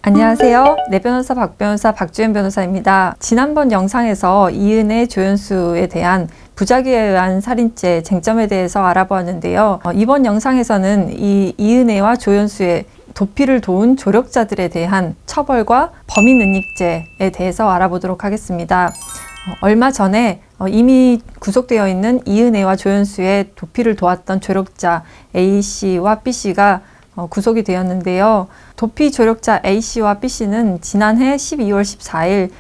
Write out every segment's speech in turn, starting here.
안녕하세요. 내 변호사 박주연 변호사입니다. 지난번 영상에서 이은혜, 조연수에 대한 부작위에 의한 살인죄 쟁점에 대해서 알아보았는데요. 이번 영상에서는 이 이은혜와 조연수의 도피를 도운 조력자들에 대한 처벌과 범인은닉죄에 대해서 알아보도록 하겠습니다. 얼마 전에 이미 구속되어 있는 이은혜와 조연수의 도피를 도왔던 조력자 A씨와 B씨가 구속이 되었는데요. 도피 조력자 A씨와 B씨는 지난해 12월 14일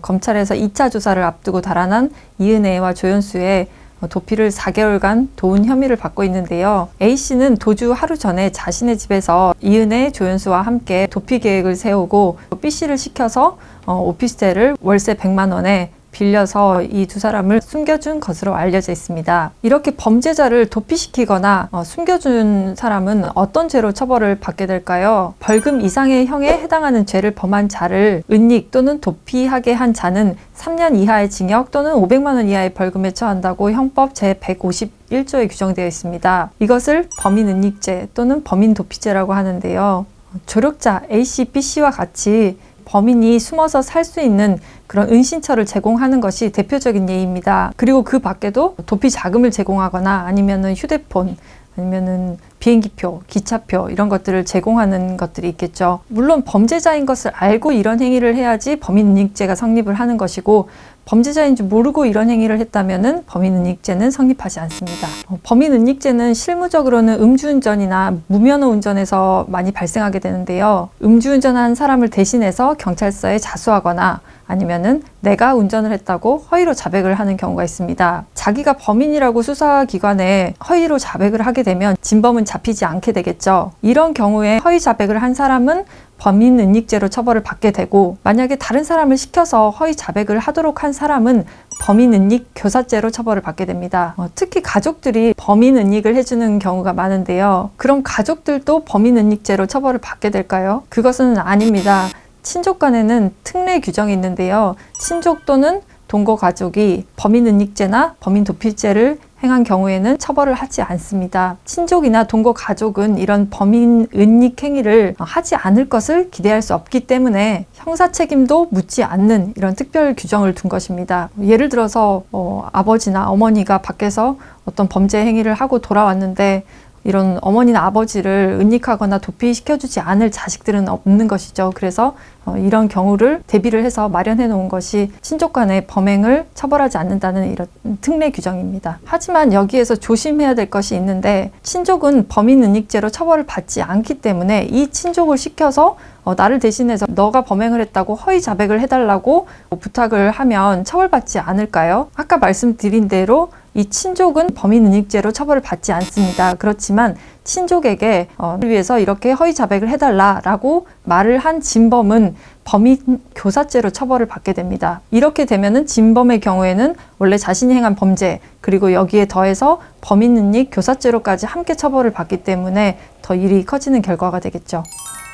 검찰에서 2차 조사를 앞두고 달아난 이은혜와 조연수의 도피를 4개월간 도운 혐의를 받고 있는데요. A씨는 도주 하루 전에 자신의 집에서 이은혜, 조연수와 함께 도피 계획을 세우고 B씨를 시켜서 오피스텔을 월세 100만 원에 빌려서 이 두 사람을 숨겨준 것으로 알려져 있습니다. 이렇게 범죄자를 도피시키거나 숨겨준 사람은 어떤 죄로 처벌을 받게 될까요? 벌금 이상의 형에 해당하는 죄를 범한 자를 은닉 또는 도피하게 한 자는 3년 이하의 징역 또는 500만 원 이하의 벌금에 처한다고 형법 제151조에 규정되어 있습니다. 이것을 범인은닉죄 또는 범인도피죄라고 하는데요. 조력자 A씨, B씨와 같이 범인이 숨어서 살 수 있는 그런 은신처를 제공하는 것이 대표적인 예입니다. 그리고 그 밖에도 도피 자금을 제공하거나 아니면은 휴대폰, 아니면은 비행기표, 기차표 이런 것들을 제공하는 것들이 있겠죠. 물론 범죄자인 것을 알고 이런 행위를 해야지 범인은닉죄가 성립을 하는 것이고, 범죄자인 줄 모르고 이런 행위를 했다면은 범인은닉죄는 성립하지 않습니다. 범인은닉죄는 실무적으로는 음주운전이나 무면허 운전에서 많이 발생하게 되는데요. 음주운전한 사람을 대신해서 경찰서에 자수하거나 아니면은 내가 운전을 했다고 허위로 자백을 하는 경우가 있습니다. 자기가 범인이라고 수사기관에 허위로 자백을 하게 되면 진범은 잡히지 않게 되겠죠. 이런 경우에 허위 자백을 한 사람은 범인은닉죄로 처벌을 받게 되고, 만약에 다른 사람을 시켜서 허위 자백을 하도록 한 사람은 범인은닉 교사죄로 처벌을 받게 됩니다. 특히 가족들이 범인은닉을 해주는 경우가 많은데요. 그럼 가족들도 범인은닉죄로 처벌을 받게 될까요? 그것은 아닙니다. 친족 간에는 특례 규정이 있는데요. 친족 또는 동거 가족이 범인은닉죄나 범인도피죄를 행한 경우에는 처벌을 하지 않습니다. 친족이나 동거 가족은 이런 범인은닉 행위를 하지 않을 것을 기대할 수 없기 때문에 형사 책임도 묻지 않는 이런 특별 규정을 둔 것입니다. 예를 들어서 아버지나 어머니가 밖에서 어떤 범죄 행위를 하고 돌아왔는데 이런 어머니나 아버지를 은닉하거나 도피시켜주지 않을 자식들은 없는 것이죠. 그래서 이런 경우를 대비를 해서 마련해 놓은 것이 친족 간의 범행을 처벌하지 않는다는 이런 특례 규정입니다. 하지만 여기에서 조심해야 될 것이 있는데, 친족은 범인은닉죄로 처벌을 받지 않기 때문에 이 친족을 시켜서 나를 대신해서 너가 범행을 했다고 허위 자백을 해달라고 부탁을 하면 처벌받지 않을까요? 아까 말씀드린 대로 이 친족은 범인은닉죄로 처벌을 받지 않습니다. 그렇지만 친족에게 위해서 이렇게 허위 자백을 해달라라고 말을 한 진범은 범인교사죄로 처벌을 받게 됩니다. 이렇게 되면은 진범의 경우에는 원래 자신이 행한 범죄, 그리고 여기에 더해서 범인은닉 교사죄로까지 함께 처벌을 받기 때문에 더 일이 커지는 결과가 되겠죠.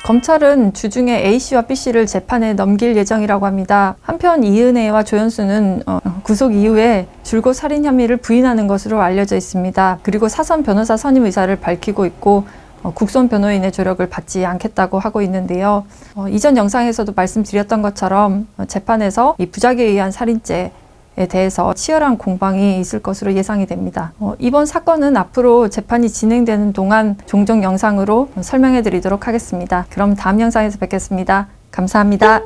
검찰은 주중에 A씨와 B씨를 재판에 넘길 예정이라고 합니다. 한편 이은혜와 조연수는 구속 이후에 줄곧 살인 혐의를 부인하는 것으로 알려져 있습니다. 그리고 사선 변호사 선임 의사를 밝히고 있고 국선 변호인의 조력을 받지 않겠다고 하고 있는데요. 이전 영상에서도 말씀드렸던 것처럼 재판에서 이 부작위에 의한 살인죄에 대해서 치열한 공방이 있을 것으로 예상이 됩니다. 이번 사건은 앞으로 재판이 진행되는 동안 종종 영상으로 설명해 드리도록 하겠습니다. 그럼 다음 영상에서 뵙겠습니다. 감사합니다.